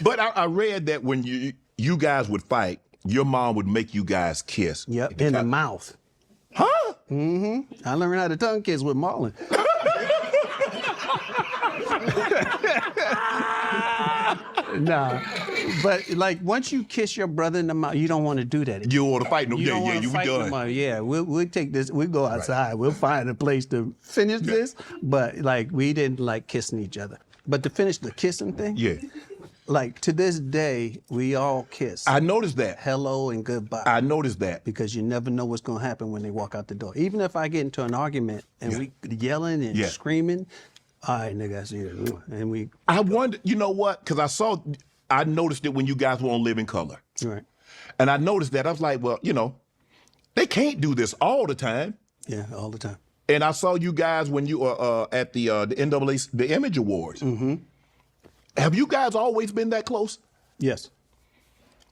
But I read that when you guys would fight, your mom would make you guys kiss. Yep, in the mouth. Huh? Mm-hmm. I learned how to tongue kiss with Marlon. Nah, but like once you kiss your brother in the mouth, you don't want to do that. You want to fight no? You don't Yeah, want to we fight done. no more. Yeah, we'll take this. We'll go outside. Right. We'll find a place to finish this. But like we didn't like kissing each other. But to finish the kissing thing, yeah. Like to this day, we all kiss. I noticed that. Hello and goodbye. I noticed that. Because you never know what's going to happen when they walk out the door. Even if I get into an argument and we yelling and screaming, all right, nigga, I see you. And we. I wonder, you know what? Because I noticed it when you guys were on Living Color. Right. And I noticed that. I was like, well, they can't do this all the time. Yeah, all the time. And I saw you guys when you were at the NAA, the Image Awards. Mm-hmm. Have you guys always been that close? Yes.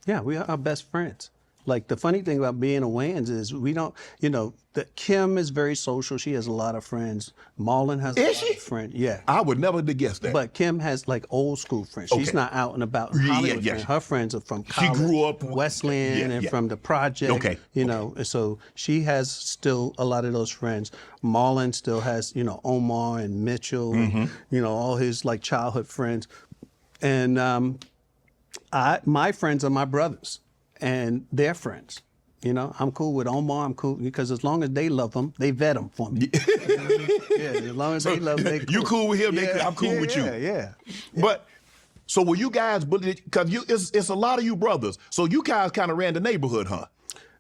Yeah, we are our best friends. Like the funny thing about being a Wayans is we don't, that Kim is very social. She has a lot of friends. Marlon has a lot of friends. Yeah. I would never have guessed that. But Kim has like old school friends. She's not out and about. Hollywood friends. Her friends are from college. She grew up Westland and from the project. Okay. So she has still a lot of those friends. Marlon still has, Omar and Mitchell and, all his like childhood friends. And my friends are my brothers. And their friends, I'm cool with Omar. I'm cool because as long as they love him, they vet him for me. As long as they love him, they cool. You cool with him? I'm cool with you. Yeah. But so were you guys? Because it's a lot of you brothers. So you guys kind of ran the neighborhood, huh?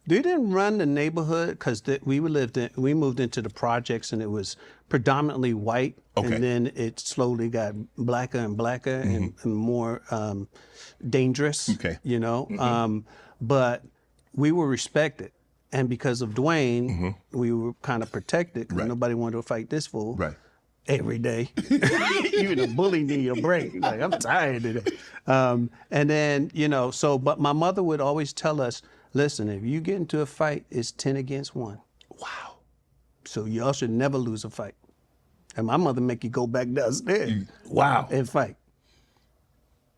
They didn't run the neighborhood because we moved into the projects and it was predominantly white, and then it slowly got blacker and blacker and more dangerous. Okay. But we were respected, and because of Dwayne, we were kind of protected because nobody wanted to fight this fool. Right. Every day. Even a bully need a break. Like, I'm tired today. And then, but my mother would always tell us, listen, if you get into a fight, it's 10 against 1. Wow. So y'all should never lose a fight. And my mother make you go back downstairs. Wow. And fight.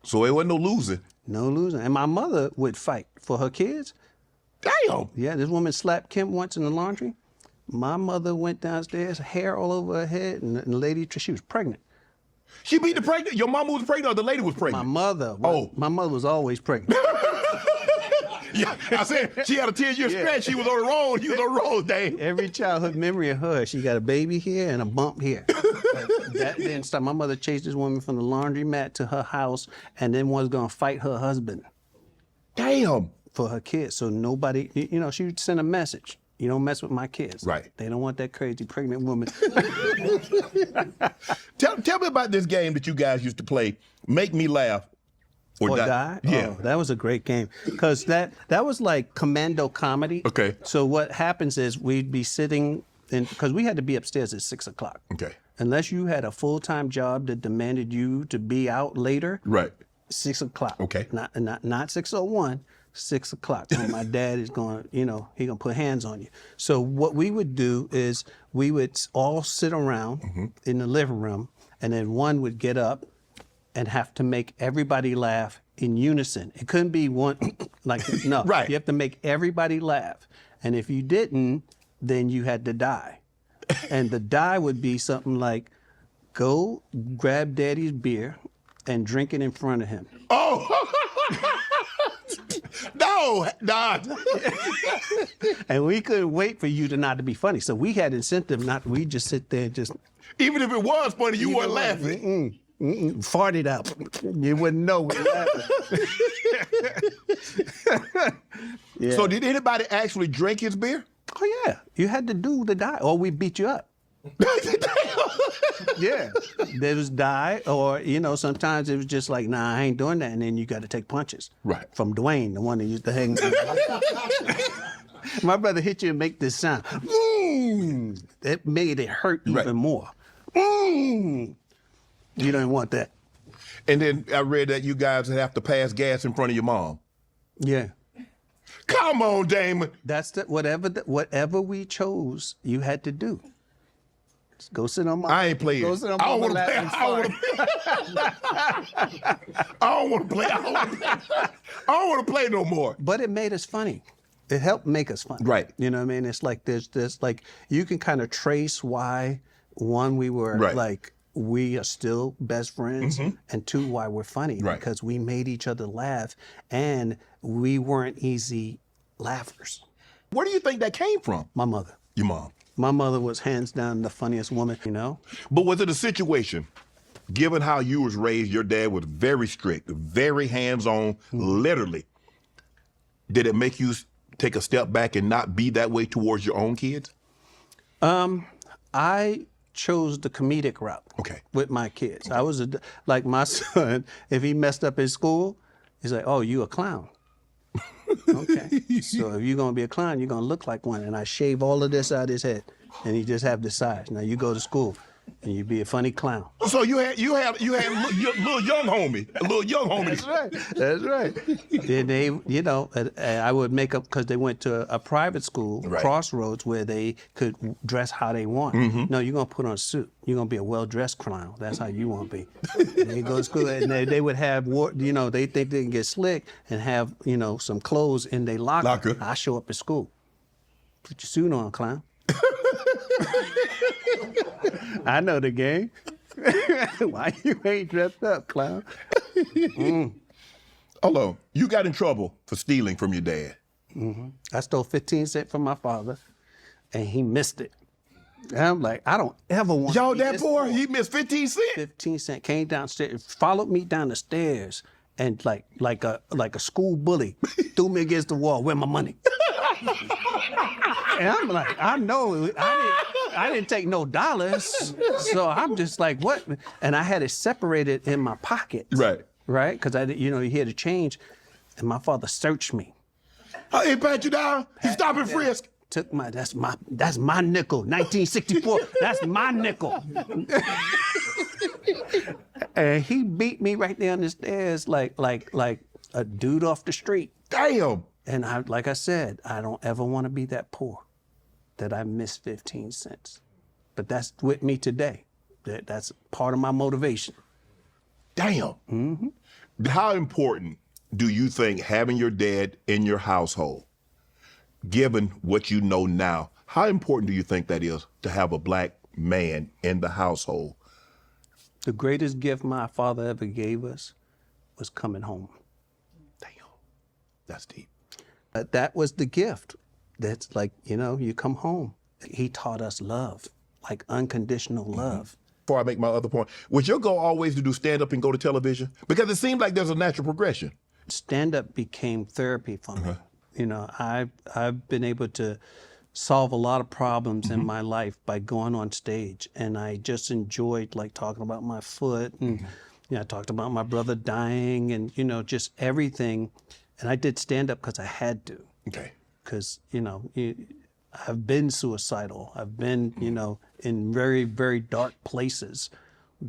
So it wasn't no losing. No losing. And my mother would fight for her kids. Damn. Yeah, this woman slapped Kim once in the laundry. My mother went downstairs, hair all over her head, and the lady, she was pregnant. She beat the pregnant? Your mama was pregnant or the lady was pregnant? My mother. My mother was always pregnant. Yeah, I said she had a 10-year stretch. She was on the road. He was on the road, dang. Every childhood memory of her, she got a baby here and a bump here. That didn't stop. My mother chased this woman from the laundromat to her house and then was going to fight her husband. Damn. For her kids. So nobody, she would send a message. You don't mess with my kids. Right. They don't want that crazy pregnant woman. Tell me about this game that you guys used to play, Make Me Laugh. Or Die? Yeah. Oh, that was a great game. Because that was like commando comedy. Okay. So what happens is we'd be sitting, because we had to be upstairs at 6 o'clock. Okay. Unless you had a full-time job that demanded you to be out later. Right. 6 o'clock. Okay. Not 6:01, 6 o'clock. When my dad is going, he gonna put hands on you. So what we would do is we would all sit around in the living room, and then one would get up and have to make everybody laugh in unison. It couldn't be one, no. Right. You have to make everybody laugh. And if you didn't, then you had to die. And the die would be something like, go grab daddy's beer and drink it in front of him. Oh! No, nah. And we couldn't wait for you to not to be funny. So we had incentive not, we just sit there and just. Even if it was funny, you weren't laughing. Fart it out. You wouldn't know what happened. Yeah. So did anybody actually drink his beer? Oh yeah, you had to do the die, or we beat you up. Yeah, there was die, or sometimes it was just like, nah, I ain't doing that, and then you got to take punches. Right. From Dwayne, the one that used to hang. My brother hit you and make this sound. It made it hurt even more. You don't want that. And then I read that you guys have to pass gas in front of your mom. Yeah. Come on, Damon. That's whatever we chose, you had to do. Go sit on my. I ain't playing. Go sit on I don't my want to lap. play. It's I don't want to play. I don't want to play no more. But it made us funny. It helped make us funny. Right. You know what I mean? It's like there's like you can kind of trace why one we were Right. like we are still best friends, and two why we're funny Right. because we made each other laugh and we weren't easy laughers. Where do you think that came from? My mother. Your mom. My mother was hands down the funniest woman, you know? But was it a situation, given how you was raised, your dad was very strict, very hands-on, literally. Did it make you take a step back and not be that way towards your own kids? I chose the comedic route with my kids. I was like my son, if he messed up in school, he's like, oh, you a clown. Okay. So if you're going to be a clown, you're going to look like one. And I shave all of this out of his head. And he just have the size. Now you go to school and you be a funny clown. So you had little young homie. A little young homie. That's right. That's right. Then they, you know, I would make up because they went to a private school, Crossroads, where they could dress how they want. No, you're going to put on a suit. You're going to be a well-dressed clown. That's how you want to be. And they go to school and they would have, you know, they think they can get slick and have, you know, some clothes in their locker. I show up at school. Put your suit on, clown. I know the game. Why you ain't dressed up, clown? Hold on. You got in trouble for stealing from your dad. I stole 15 cents from my father, and he missed it. And I'm like, I don't ever want Y'all to be that this poor? He missed 15 cents? 15 cents, came downstairs, followed me down the stairs, and like a school bully, threw me against the wall. Where my money? And I'm like, I know, I didn't take no dollars. So I'm just like, what? And I had it separated in my pocket. Right. Right? Because you hear the change. And my father searched me. He pat you down? He stop and frisk? Took that's my nickel, 1964. That's my nickel. And he beat me right down the stairs like a dude off the street. Damn. And like I said, I don't ever want to be that poor that I missed 15 cents. But that's with me today. That's part of my motivation. Damn. How important do you think having your dad in your household, given what you know now, how important do you think that is to have a black man in the household? The greatest gift my father ever gave us was coming home. Damn. That's deep. That was the gift. That's like, you come home. He taught us love, like unconditional love. Before I make my other point, was your goal always to do stand-up and go to television? Because it seems like there's a natural progression. Stand-up became therapy for me. I've been able to solve a lot of problems in my life by going on stage, and I just enjoyed like talking about my foot, and I talked about my brother dying, and just everything. And I did stand-up because I had to. Okay. Because I've been suicidal. I've been in very, very dark places,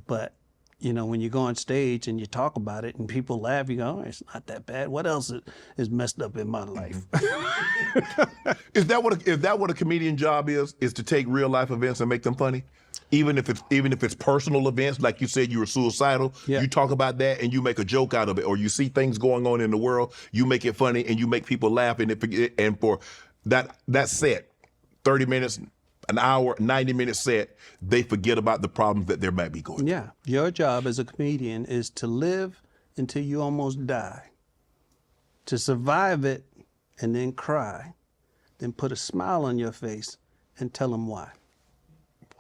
but when you go on stage and you talk about it and people laugh, you go, oh, it's not that bad. What else is messed up in my life? Is that what a comedian job is to take real life events and make them funny? Even if it's personal events, like you said you were suicidal, you talk about that and you make a joke out of it, or you see things going on in the world, you make it funny and you make people laugh, and for that set, 30 minutes, an hour, 90-minute set, they forget about the problems that there might be going on. Yeah. Your job as a comedian is to live until you almost die, to survive it and then cry, then put a smile on your face and tell them why.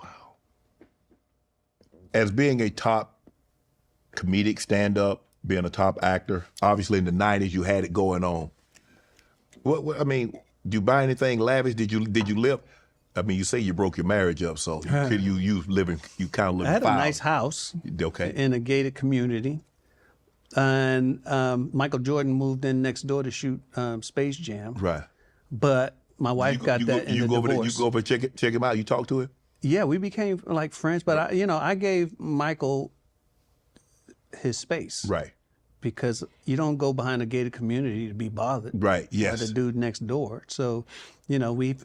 Wow. As being a top comedic stand-up, being a top actor, obviously in the 90s you had it going on. What I mean, do you buy anything lavish? Did you live? I mean, you say you broke your marriage up, so you kind of living I had a nice house in a gated community. And Michael Jordan moved in next door to shoot Space Jam. Right. But my wife got that in the divorce. You go over and check him out? You talk to him? Yeah, we became like friends. But I gave Michael his space. Right. because you don't go behind a gated community to be bothered. Right. Yes. By the dude next door. So, you know, we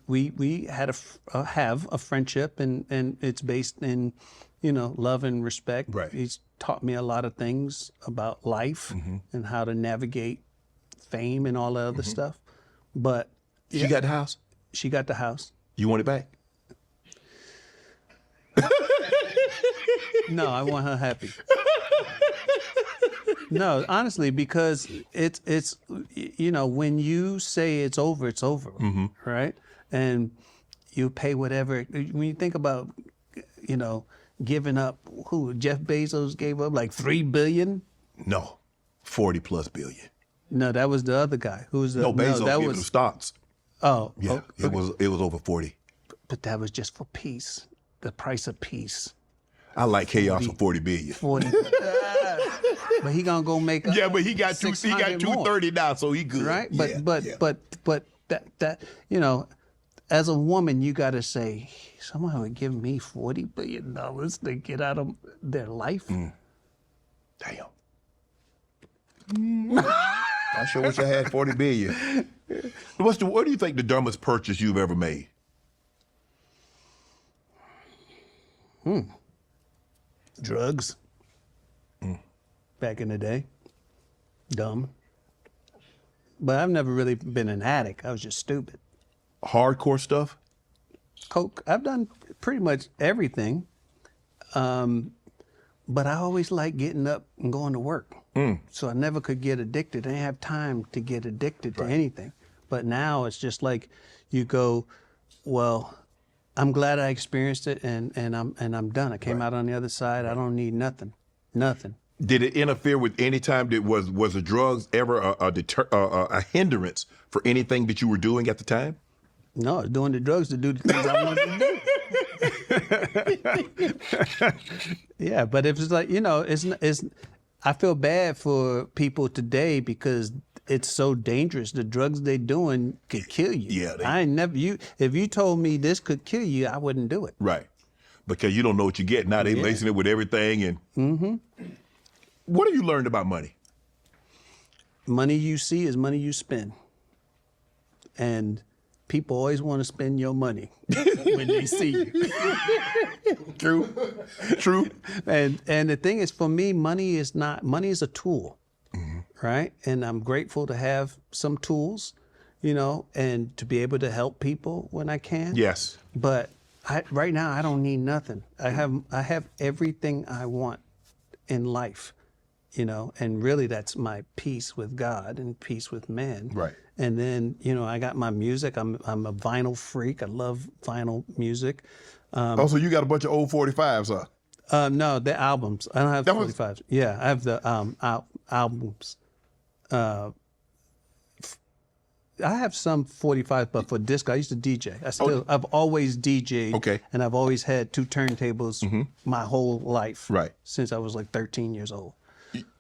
had have a friendship, and it's based in, you know, love and respect. Right. He's taught me a lot of things about life and how to navigate fame and all that other stuff. But She got the house? she got the house. You want it back? No, I want her happy. No, honestly, because it's you know, when you say it's over, right? And you pay whatever. When you think about, you know, giving up, who Jeff Bezos gave up like $3 billion. No, 40 plus billion. No, that was the other guy. Who was the? No, Bezos that gave was them stocks. Oh, Yeah, okay. it was over 40. But that was just for peace. The price of peace. I like chaos for 40 billion. 40. But he gonna go make. Yeah, but he got 230 now, so he good. Right, Yeah, but that you know, as a woman, you got to say, someone would give me $40 billion to get out of their life. Damn. I sure wish I had 40 billion. What do you think the dumbest purchase you've ever made? Drugs. Back in the day. Dumb. But I've never really been an addict. I was just stupid. Hardcore stuff? Coke. I've done pretty much everything. But I always liked getting up and going to work. So I never could get addicted. I didn't have time to get addicted to anything. But now it's just like you go, well, I'm glad I experienced it, and I'm done. I came out on the other side. I don't need nothing. Nothing. Did it interfere with any time that was the drugs ever a hindrance for anything that you were doing at the time? No, I was doing the drugs to do the things I wanted to do. Yeah, but if it's like, you know, it's I feel bad for people today because it's so dangerous. The drugs they doing could kill you. Yeah, I ain't never if you told me this could kill you, I wouldn't do it. Right. Because you don't know what you get. Now they lacing it with everything. And what have you learned about money? Money you see is money you spend. And people always want to spend your money when they see you. True. And the thing is, for me, money is a tool, right? And I'm grateful to have some tools, you know, and to be able to help people when I can. Yes. But right now, I don't need nothing. I have everything I want in life, you know, and really that's my peace with God and peace with man. Right. And then, you know, I got my music. I'm a vinyl freak. I love vinyl music. So you got a bunch of old 45s, huh? No, the albums. I don't have 45s. Yeah, I have the albums. I have some 45s, but for disc, I used to DJ. I've always DJ'd. Okay. And I've always had two turntables my whole life. Right. Since I was like 13 years old.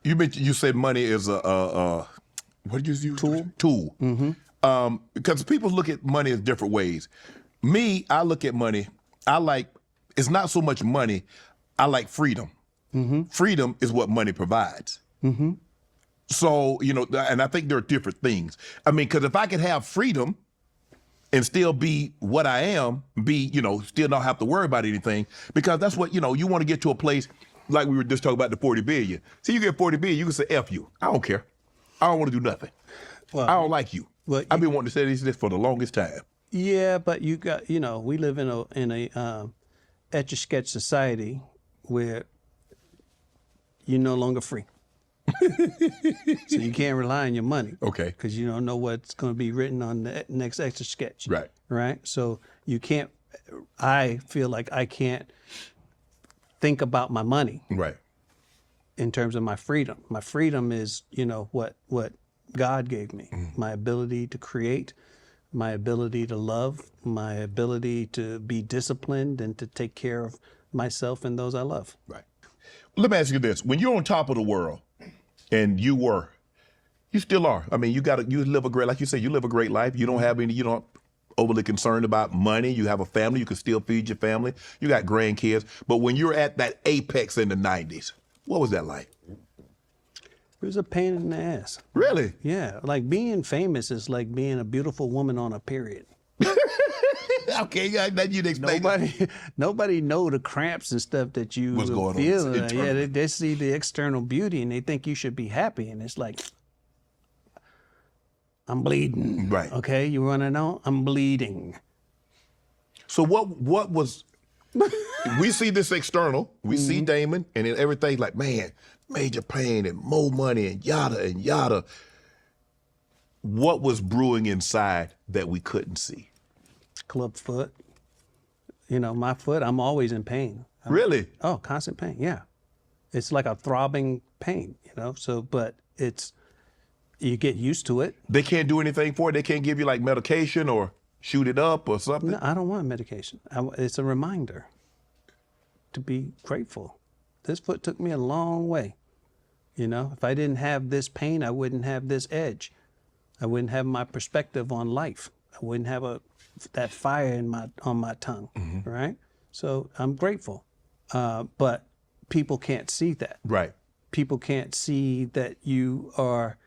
You said money is a what did you use? Tool. Because people look at money in different ways. Me, I look at money. It's not so much money. I like freedom. Freedom is what money provides. So, you know, and I think there are different things. I mean, because if I could have freedom and still be what I am, you know, still not have to worry about anything, because that's what, you know, you want to get to a place like we were just talking about the 40 billion. See, you get 40 billion, you can say, F you. I don't care. I don't want to do nothing. Well, I don't like you. Well, I've been wanting to say this for the longest time. Yeah, but you got, you know, we live in a etch-a-sketch society where you're no longer free. So you can't rely on your money. Okay. Because you don't know what's going to be written on the next etch-a-sketch. Right. Right? So you can't, I feel like I can't think about my money. Right. In terms of my freedom. My freedom is, you know, what God gave me. My ability to create, my ability to love, my ability to be disciplined and to take care of myself and those I love. Right. Let me ask you this. When you're on top of the world, and you still are. I mean, you live a great, like you say, you live a great life. You don't overly concerned about money. You have a family. You can still feed your family. You got grandkids. But when you're at that apex in the 90s, what was that like? It was a pain in the ass. Really? Yeah, like being famous is like being a beautiful woman on a period. Okay, yeah, that you'd explain. Nobody know the cramps and stuff that you What's going feel. on internally. Yeah, they see the external beauty and they think you should be happy, and it's like, I'm bleeding. Right. Okay, you want to know? I'm bleeding. So what was? We see this external. We see Damon, and then everything's like, man, major pain and more money and yada and yada. What was brewing inside that we couldn't see? Club foot. You know, my foot, I'm always in pain. Really? Oh, constant pain, yeah. It's like a throbbing pain, you know, so, but you get used to it. They can't do anything for it? They can't give you like medication or shoot it up or something? No, I don't want medication. It's a reminder to be grateful. This foot took me a long way. You know, if I didn't have this pain, I wouldn't have this edge. I wouldn't have my perspective on life. I wouldn't have that fire on my tongue, right? So I'm grateful, but people can't see that. Right. People can't see that you are,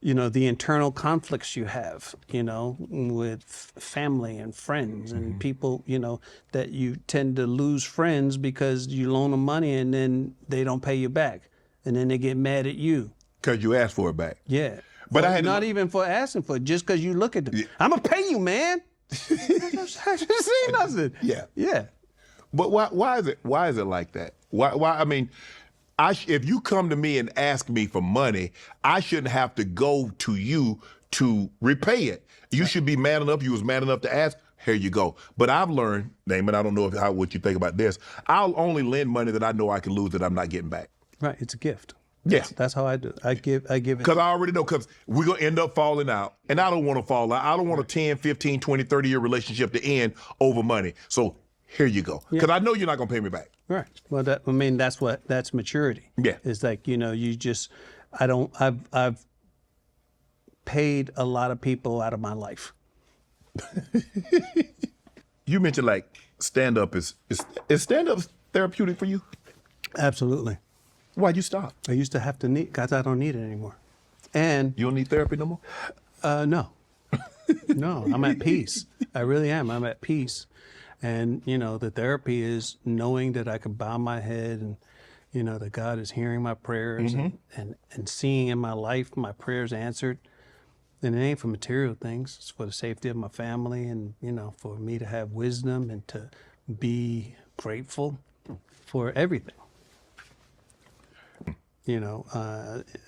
you know, the internal conflicts you have, you know, with family and friends and people, you know, that you tend to lose friends because you loan them money and then they don't pay you back. And then they get mad at you. Because you asked for it back. Yeah. But Well, I had not even for asking for it, just because you look at them. Yeah. I'm going to pay you, man. I just see nothing. Yeah. Yeah. But why is it like that? Why I mean, if you come to me and ask me for money, I shouldn't have to go to you to repay it. You should be man enough. You was man enough to ask. Here you go. But I've learned, Damon, I don't know what you think about this. I'll only lend money that I know I can lose that I'm not getting back. Right. It's a gift. Yeah. That's how I do it. I give it. Because I already know, because we're going to end up falling out. And I don't want to fall out. I don't want a 10, 15, 20, 30-year relationship to end over money. So here you go. Because I know you're not going to pay me back. Right. Well, that's maturity. Yeah. It's like, you know, I've paid a lot of people out of my life. You mentioned like stand-up is stand-up therapeutic for you? Absolutely. Why'd you stop? I used to have to because I don't need it anymore. And You don't need therapy no more? no. No, I'm at peace. I really am. I'm at peace. And, you know, the therapy is knowing that I can bow my head and, you know, that God is hearing my prayers and seeing in my life my prayers answered. And it ain't for material things. It's for the safety of my family and, you know, for me to have wisdom and to be grateful for everything. You know,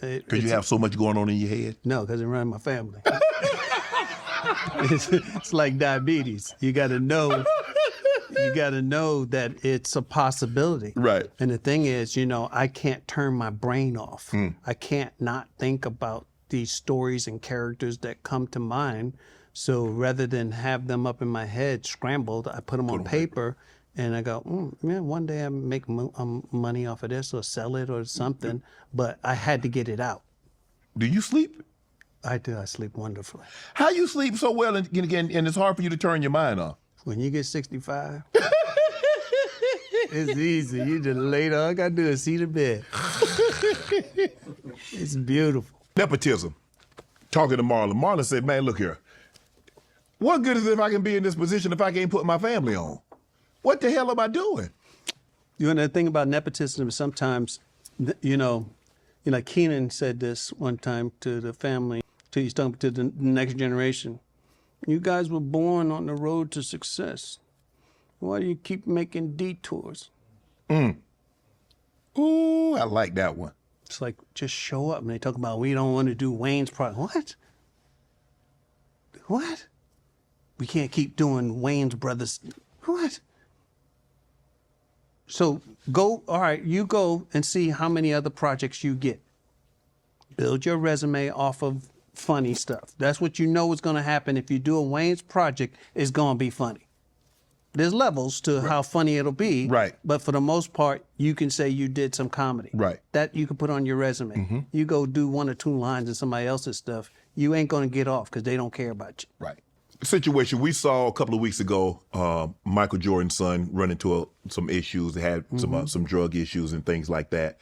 Because you have so much going on in your head? no, because it runs my family. It's like diabetes. You got to know that it's a possibility. Right. And the thing is, you know, I can't turn my brain off. I can't not think about these stories and characters that come to mind. So rather than have them up in my head scrambled, I put them on paper. And I go, man, one day I make money off of this or sell it or something. But I had to get it out. Do you sleep? I do. I sleep wonderfully. How you sleep so well and it's hard for you to turn your mind off? When you get 65, it's easy. You just lay down. All I got to do is see the bed. It's beautiful. Nepotism. Talking to Marlon. Marlon said, man, look here. What good is it if I can be in this position if I can't put my family on? What the hell am I doing? You know, the thing about nepotism is sometimes, you know, Keenan said this one time to the family, he's talking to the next generation. You guys were born on the road to success. Why do you keep making detours? Ooh, I like that one. It's like, just show up. And they talk about, we don't want to do Wayne's project. What? What? We can't keep doing Wayne's Brothers. What? So you go and see how many other projects you get. Build your resume off of funny stuff. That's what you know is going to happen if you do a Wayne's project. It's going to be funny. There's levels to how funny it'll be. Right. But for the most part, you can say you did some comedy. Right. That you can put on your resume. You go do 1 or 2 lines in somebody else's stuff, you ain't going to get off because they don't care about you. Right. Situation we saw a couple of weeks ago, Michael Jordan's son run into some issues. They had some drug issues and things like that.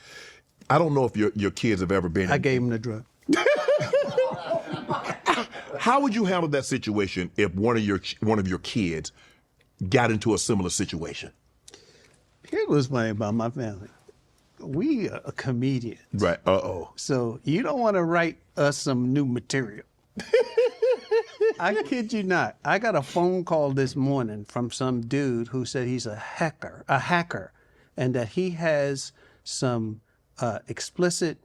I don't know if your kids have ever been. I gave them the drug. How would you handle that situation if one of your kids got into a similar situation? Here's what's funny about my family. We are comedians. Right. Uh-oh. So you don't want to write us some new material. I kid you not. I got a phone call this morning from some dude who said he's a hacker, and that he has some explicit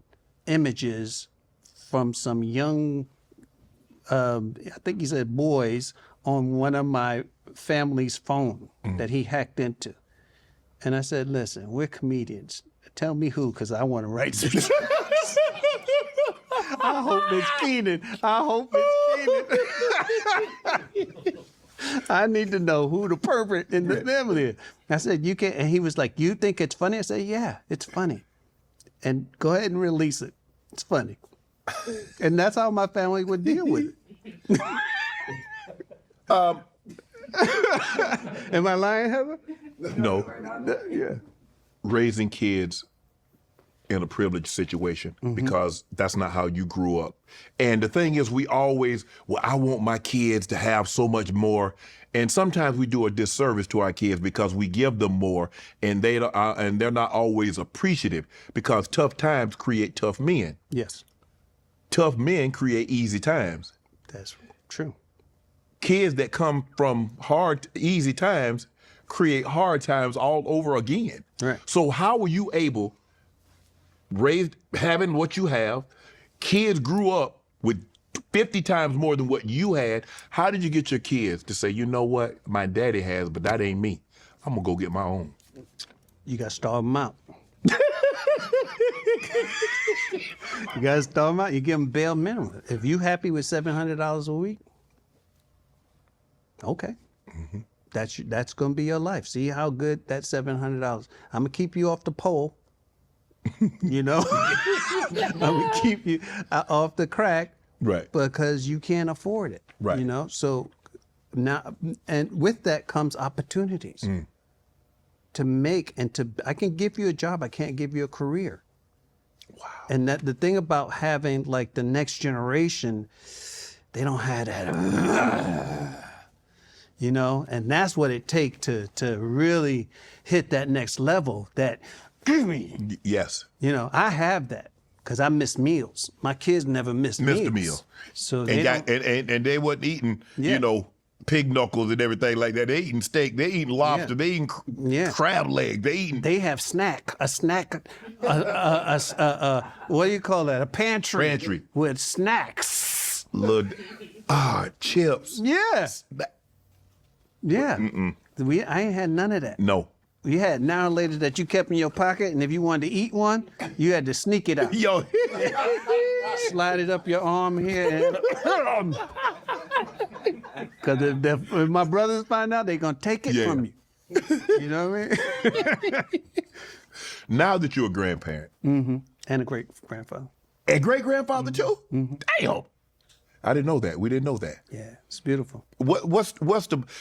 images from some young, I think he said boys, on one of my family's phone that he hacked into. And I said, listen, we're comedians. Tell me who, because I want to write some. I hope it's Keenan. I need to know who the pervert in the family is. I said, you can't. And he was like, you think it's funny? I said, yeah, it's funny. And go ahead and release it. It's funny. And that's how my family would deal with it. Am I lying, Heather? No. Yeah. Raising kids in a privileged situation because that's not how you grew up. And the thing is, we always, I want my kids to have so much more. And sometimes we do a disservice to our kids because we give them more, and they're not always appreciative because tough times create tough men. Yes. Tough men create easy times. That's true. Kids that come from easy times create hard times all over again. Right. So how were you able, having what you have, kids grew up with 50 times more than what you had. How did you get your kids to say, you know what, my daddy has, but that ain't me. I'm gonna go get my own. You got to starve them out. You got to starve them out. You give them bare minimum. If you happy with $700 a week, okay. That's going to be your life. See how good that $700. I'm going to keep you off the pole. You know? I'm going to keep you off the crack. Right. Because you can't afford it. Right. You know? So now, and with that comes opportunities to make I can give you a job. I can't give you a career. Wow. And the thing about having like the next generation, they don't have that. You know, and that's what it takes to really hit that next level. That give me. Yes. You know, I have that because I miss meals. My kids never missed a meal. So and they wasn't eating, you know, pig knuckles and everything like that. They eating steak. They eating lobster. They eating crab leg. They have a snack. What do you call that? A pantry. With snacks. Chips. Yes. Yeah. I ain't had none of that. No. You had now and later that you kept in your pocket, and if you wanted to eat one, you had to sneak it out. Yo. Slide it up your arm here. Because if my brothers find out, they're going to take it from you. You know what I mean? Now that you're a grandparent. And a great-grandfather. A great-grandfather too? Damn. I didn't know that. We didn't know that. Yeah, it's beautiful. What's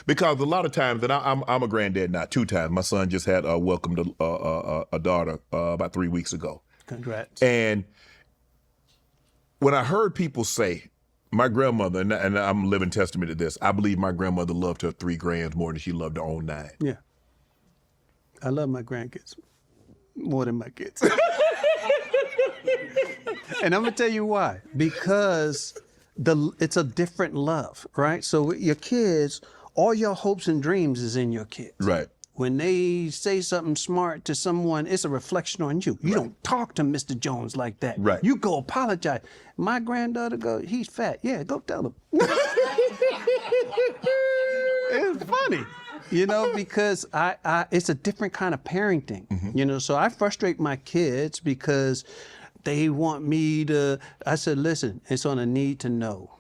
because a lot of times, and I'm a granddad now 2 times. My son just had welcomed a daughter about 3 weeks ago. Congrats. And when I heard people say, my grandmother, and I'm a living testament to this, I believe my grandmother loved her 3 grands more than she loved her own 9. Yeah. I love my grandkids more than my kids. And I'm going to tell you why. Because it's a different love, right? So with your kids, all your hopes and dreams is in your kids. Right. When they say something smart to someone, it's a reflection on you. You don't talk to Mr. Jones like that. Right. You go apologize. My granddaughter goes, he's fat. Yeah, go tell him. It's funny, you know, because it's a different kind of parenting, you know. So I frustrate my kids because they want me to, I said, listen, it's on a need to know.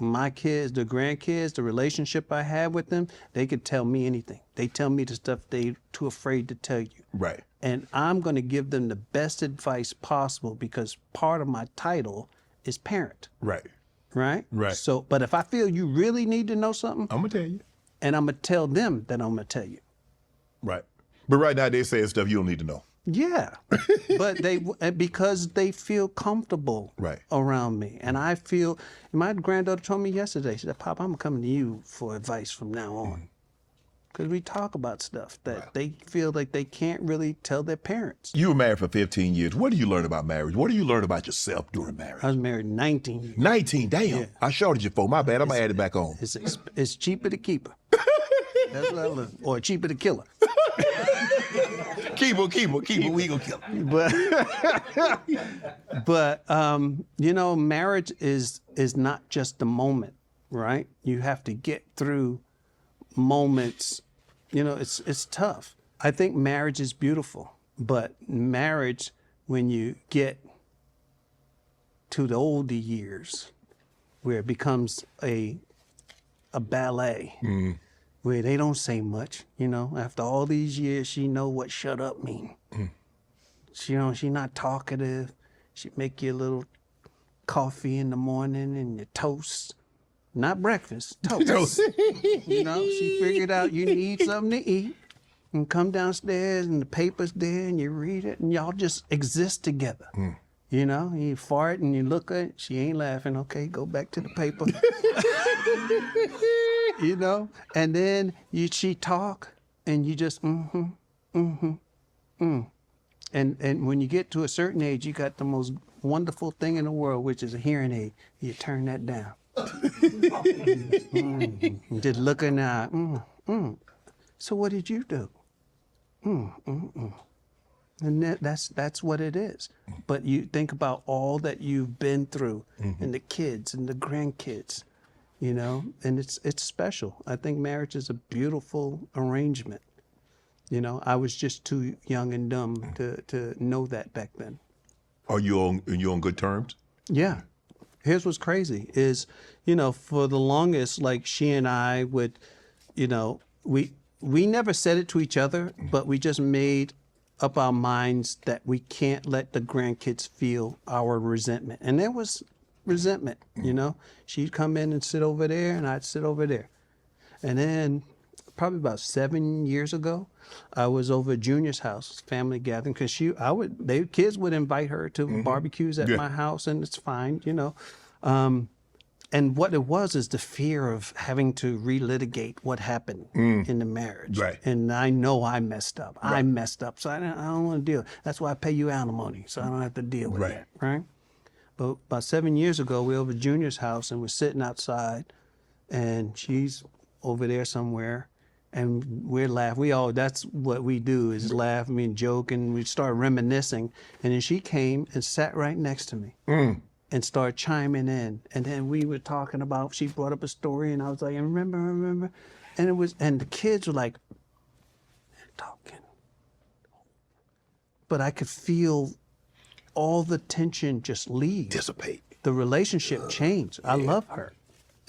My kids, the grandkids, the relationship I have with them, they could tell me anything. They tell me the stuff they're too afraid to tell you. Right. And I'm going to give them the best advice possible because part of my title is parent. Right. Right? Right. So, but if I feel you really need to know something, I'm going to tell you. And I'm going to tell them that I'm going to tell you. Right. But right now they're saying stuff you don't need to know. Yeah, but because they feel comfortable Right. around me, and I feel. My granddaughter told me yesterday. She said, "Pop, I'm coming to you for advice from now on." Because we talk about stuff that they feel like they can't really tell their parents. You were married for 15 years. What do you learn about marriage? What do you learn about yourself during marriage? I was married 19 years. 19, damn. Yeah. I shorted you for. My bad. I'm going to add it back on. It's cheaper to keep her. That's what I learned. Or cheaper to kill her. Keep her. We going to kill her. But marriage is not just the moment, right? You have to get through moments. It's tough. I think marriage is beautiful, but marriage, when you get to the older years, where it becomes a ballet, where they don't say much. After all these years, she know what shut up mean. She not talkative. She make you a little coffee in the morning and your toast. Not breakfast, toast. She figured out you need something to eat and come downstairs and the paper's there and you read it and y'all just exist together. You fart and you look at it, she ain't laughing. Okay, go back to the paper. And then she talk and you just And when you get to a certain age, you got the most wonderful thing in the world, which is a hearing aid. You turn that down. Just looking out. So what did you do? And that's what it is. But you think about all that you've been through, and the kids and the grandkids, and it's special. I think marriage is a beautiful arrangement. I was just too young and dumb to know that back then. Are you on good terms? Yeah. Here's what's crazy is, for the longest, like she and I would, we never said it to each other, but we just made up our minds that we can't let the grandkids feel our resentment. And there was resentment, She'd come in and sit over there and I'd sit over there. And then probably about 7 years ago, I was over at Junior's house, family gathering, because kids would invite her to barbecues at my house, and it's fine, And what it was is the fear of having to relitigate what happened in the marriage. Right. And I know I messed up. Right. I messed up, so I don't want to deal. That's why I pay you alimony, so I don't have to deal with that, right? But about 7 years ago, we were over at Junior's house, and we're sitting outside, and she's over there somewhere. And we're laughing. That's what we do is laugh, joke, and we start reminiscing. And then she came and sat right next to me and started chiming in. And then we were talking about, she brought up a story and I was like, remember. And the kids were like, talking. But I could feel all the tension just leave. Dissipate. The relationship changed. I love her.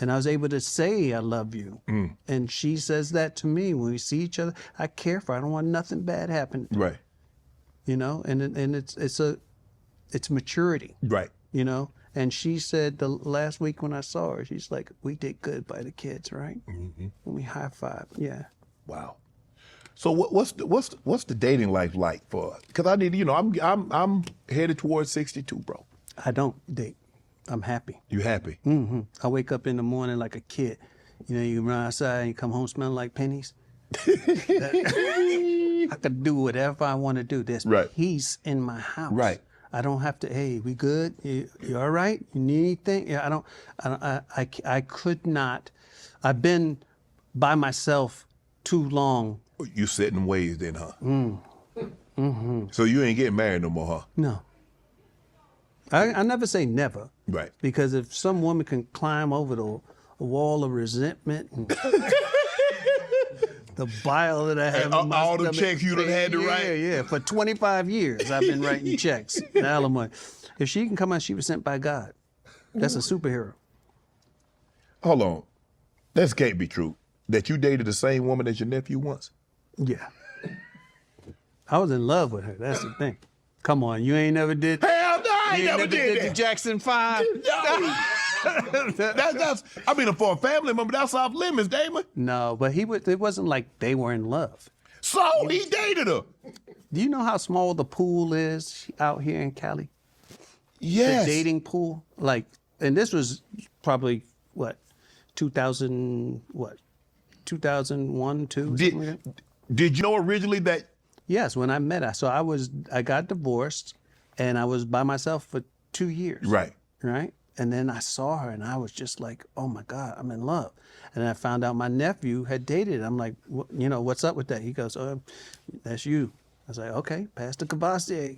And I was able to say, I love you. And she says that to me when we see each other. I care for her. I don't want nothing bad happening. Right. And it's maturity. Right. And she said the last week when I saw her, she's like, we did good by the kids, right? And we high-fived. Yeah. Wow. So what's the dating life like for? Because I need, I'm headed towards 62, bro. I don't date. I'm happy. You happy? I wake up in the morning like a kid. You run outside and you come home smelling like pennies. I could do whatever I want to do. There's peace in my house. Right. I don't have to. Hey, we good? You all right? You need anything? Yeah. I could not. I've been by myself too long. You set in ways then, huh? So you ain't getting married no more, huh? No. I never say never. Right. Because if some woman can climb over the wall of resentment and the bile that I have in my all the stomach, checks you done had to write. Yeah. For 25 years, I've been writing checks, alimony. If she can come out, she was sent by God. That's a superhero. Hold on. That can't be true. That you dated the same woman as your nephew once? Yeah. I was in love with her. That's the thing. Come on, you ain't never did. Hell no, I ain't never did that. The Jackson 5. No. For a family member, that's off limits, Damon. No, but it wasn't like they were in love. So he dated her. Do you know how small the pool is out here in Cali? Yes. The dating pool, like, and this was probably what, 2001, 2, something like that? Did you know originally that? Yes, when I met her. So I got divorced, and I was by myself for 2 years. Right. Right. And then I saw her, and I was just like, oh my God, I'm in love. And I found out my nephew had dated. I'm like, what's up with that? He goes, that's you. I was like, okay, pass the Cavassier.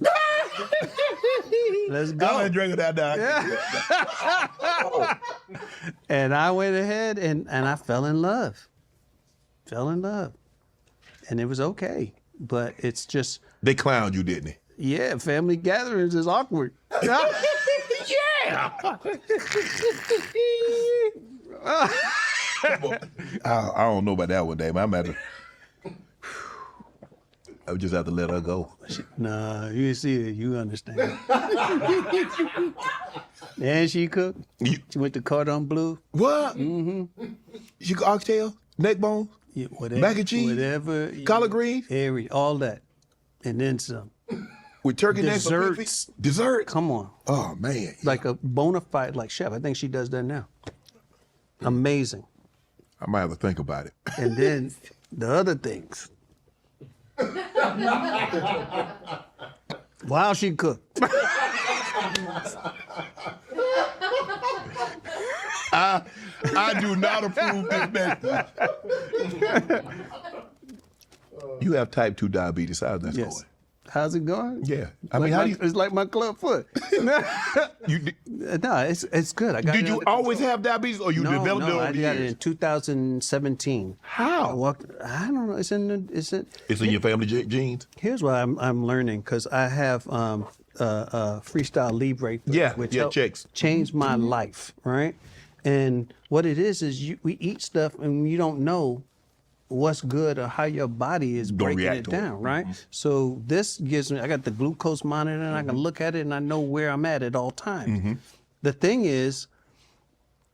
Let's go. I'm drinking that now. And I went ahead and I fell in love. And it was okay. But it's just. They clowned you, didn't they? Yeah, family gatherings is awkward. Yeah. I don't know about that one, Dave. I would just have to let her go. Nah, you see it, you understand. And she cooked. She went to Cordon Bleu. What? Mm-hmm. She cooked oxtail, neck bone, whatever, mac and cheese, whatever, collard greens, all that, and then some. With turkey necks. Dessert. Come on. Oh man. Like a bona fide chef. I think she does that now. Amazing. I might have to think about it. And then the other things. While she cooked. I do not approve this method. You have type 2 diabetes. How's that going? How's it going? Yeah. I mean, it's like my club foot. No, it's good. Did you always have diabetes, or you developed it over the years? I got it in 2017. How? I don't know. It's in your family genes? Here's what I'm learning, because I have Freestyle Libre, which helped change my life, right? And what it is we eat stuff and you don't know what's good or how your body is breaking it down, right? Mm-hmm. So this gives me, I got the glucose monitor, and I can look at it and I know where I'm at all times. Mm-hmm. The thing is,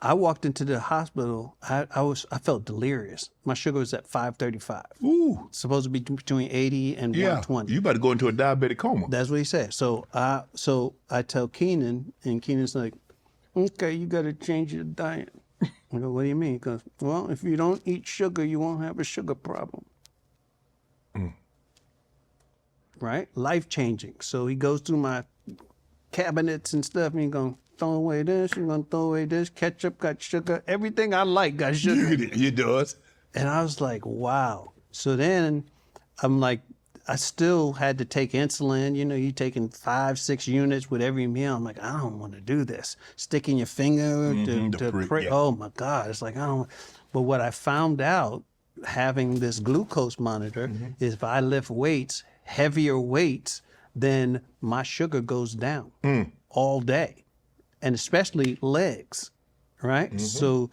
I walked into the hospital, I felt delirious. My sugar was at 535. Ooh. It's supposed to be between 80 and 120. You better go into a diabetic coma. That's what he said. So I tell Keenan, and Keenan's like, okay, you got to change your diet. I go, what do you mean? He goes, well, if you don't eat sugar, you won't have a sugar problem. Right? Life-changing. So he goes through my cabinets and stuff, and he's going to throw away this, you're going to throw away this. Ketchup got sugar. Everything I like got sugar. It does. And I was like, wow. So then I'm like, I still had to take insulin. You're taking 5-6 units with every meal. I'm like, I don't want to do this. Sticking your finger to prick. Yeah. Oh my God. It's like, I don't. But what I found out, having this glucose monitor, is if I lift weights, heavier weights, then my sugar goes down all day, and especially legs, right? Mm-hmm. So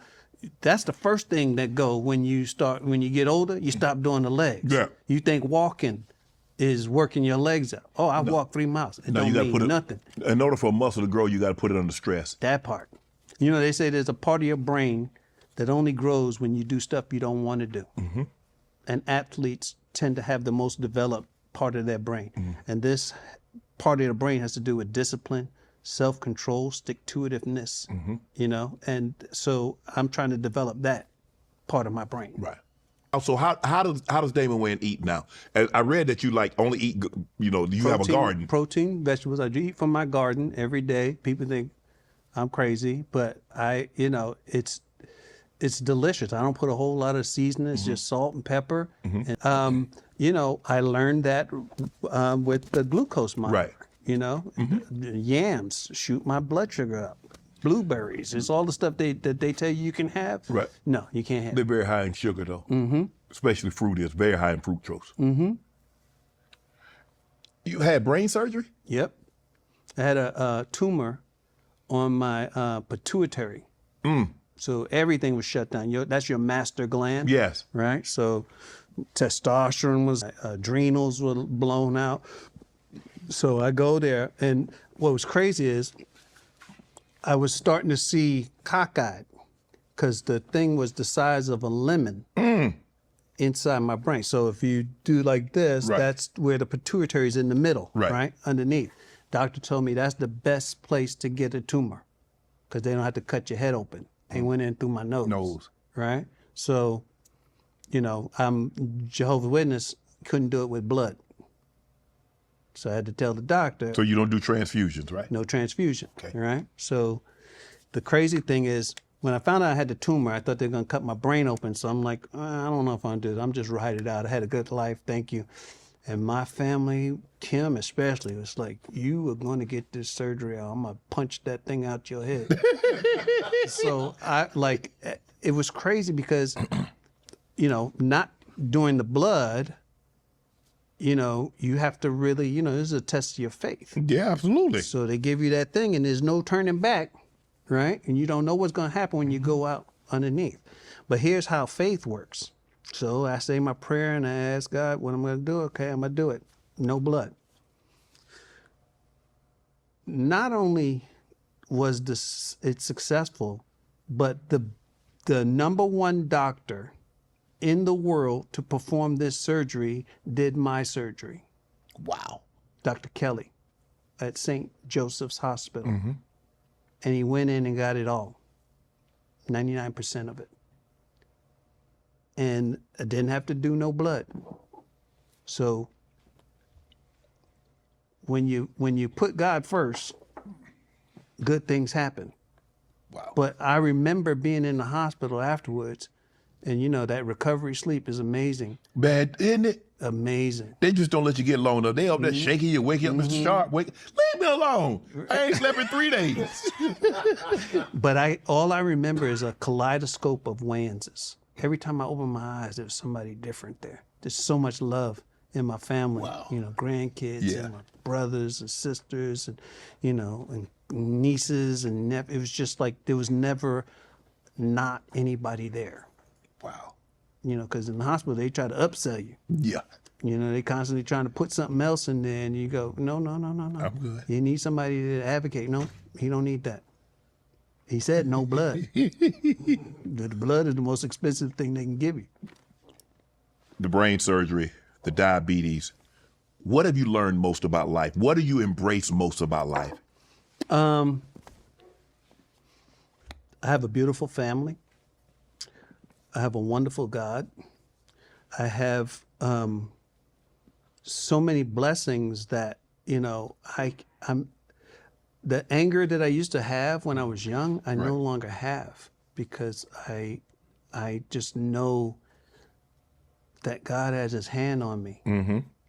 that's the first thing that go when you get older, you stop doing the legs. Yeah. You think walking is working your legs out. Oh, I walked 3 miles. It don't mean nothing. In order for a muscle to grow, you got to put it under stress. That part. They say there's a part of your brain that only grows when you do stuff you don't want to do. Mm-hmm. And athletes tend to have the most developed part of their brain. Mm-hmm. And this part of the brain has to do with discipline, self-control, stick-to-itiveness, and so I'm trying to develop that part of my brain. Right. So how does Damon Wayne eat now? I read that you only eat, have a garden. Protein, vegetables. I do eat from my garden every day. People think I'm crazy, but it's delicious. I don't put a whole lot of seasoning. It's just salt and pepper. Mm-hmm. And, I learned that with the glucose monitor. Right. Yams shoot my blood sugar up. Blueberries, it's all the stuff that they tell you can have. Right. No, you can't have. They're very high in sugar, though. Mm-hmm. Especially fruit is very high in fructose. Mm-hmm. You had brain surgery? Yep. I had a tumor on my pituitary. So everything was shut down. That's your master gland. Yes. Right? So testosterone was, adrenals were blown out. So I go there, and what was crazy is I was starting to see cockeyed, because the thing was the size of a lemon. inside my brain. So if you do like this, Right. that's where the pituitary is in the middle, Right. right? Underneath. Doctor told me that's the best place to get a tumor because they don't have to cut your head open. They went in through my nose. Right? So, you know, I'm Jehovah's Witness, couldn't do it with blood. So I had to tell the doctor. So you don't do transfusions, right? No transfusion, Okay. right? So the crazy thing is, when I found out I had the tumor, I thought they were going to cut my brain open. So I'm like, I don't know if I'm do it. I'm just write it out. I had a good life. Thank you. And my family, Kim especially, was like, you are going to get this surgery. I'm going to punch that thing out your head. So it was crazy because, you know, not doing the blood, you know, you have to really, you know, this is a test of your faith. Yeah, absolutely. So they give you that thing and there's no turning back, right? And you don't know what's going to happen when you go out underneath. But here's how faith works. So I say my prayer and I ask God what I'm going to do. Okay, I'm going to do it. No blood. Not only was it successful, but the number one doctor in the world to perform this surgery did my surgery. Wow. Dr. Kelly at St. Joseph's Hospital. And he went in and got it all, 99% of it. And I didn't have to do no blood. So when you put God first, good things happen. Wow. But I remember being in the hospital afterwards, and you know that recovery sleep is amazing. Bad, isn't it? Amazing. They just don't let you get long enough. They up there shaking you, waking up, Mr. Sharp, leave me alone. I ain't slept in 3 days. But all I remember is a kaleidoscope of Wanses. Every time I open my eyes, there's somebody different there. There's so much love in my family. Wow. You know, grandkids Yeah. and my brothers and sisters and, you know, and nieces and nephews. It was just like there was never not anybody there. Wow. You know, because in the hospital, they try to upsell you. Yeah. You know, they constantly trying to put something else in there, and you go, no. I'm good. You need somebody to advocate. No, he don't need that. He said no blood. The blood is the most expensive thing they can give you. The brain surgery, the diabetes. What have you learned most about life? What do you embrace most about life? I have a beautiful family. I have a wonderful God. I have so many blessings that, you know, I'm the anger that I used to have when I was young, I no longer have, because I just know that God has his hand on me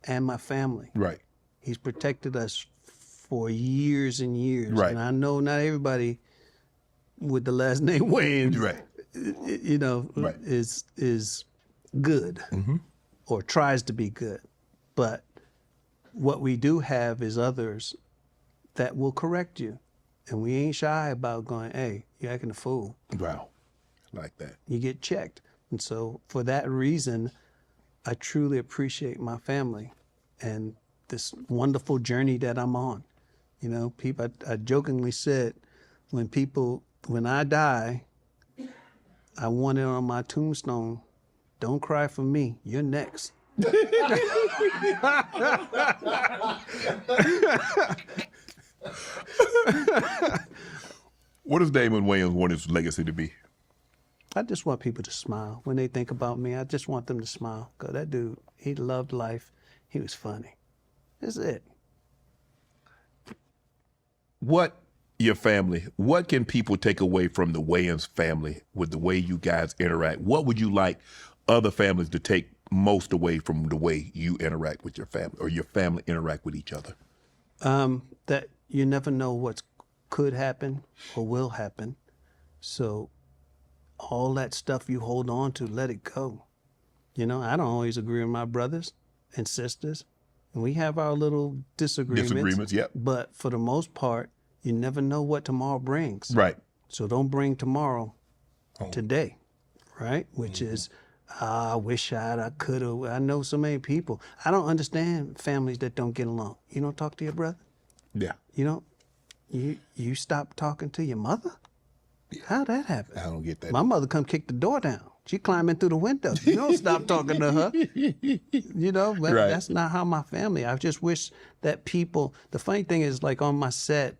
and my family. Right. He's protected us for years and years. Right. And I know not everybody with the last name Wayans, Right. you know, Right. is good or tries to be good. But what we do have is others that will correct you. And we ain't shy about going, hey, you're acting a fool. Wow. Like that. You get checked. And so for that reason, I truly appreciate my family and this wonderful journey that I'm on. You know, people, I jokingly said, when I die, I want it on my tombstone, don't cry for me, you're next. What does Damon Wayans want his legacy to be? I just want people to smile. When they think about me, I just want them to smile. Because that dude, he loved life. He was funny. That's it. What can people take away from the Wayans family with the way you guys interact? What would you like other families to take most away from the way you interact with your family or your family interact with each other? That you never know what could happen or will happen. So all that stuff you hold on to, let it go. You know, I don't always agree with my brothers and sisters. And we have our little disagreements. Yep. But for the most part, you never know what tomorrow brings. Right. So don't bring tomorrow today, right? Which is, I wish I could have. I know so many people. I don't understand families that don't get along. You don't talk to your brother? Yeah. You don't? You stop talking to your mother? How'd that happen? I don't get that. My mother come kick the door down. She climbing through the window. You don't stop talking to her. You know, but Right. that's not how my family. I just wish that people, the funny thing is, like on my set,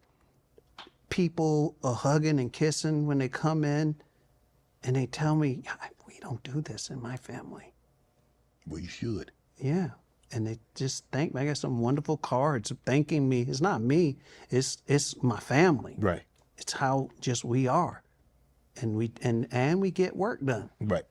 people are hugging and kissing when they come in, and they tell me, we don't do this in my family. Well, you should. Yeah. And they just thank me. I got some wonderful cards thanking me. It's not me, it's my family. Right. It's how just we are. And we get work done. Right.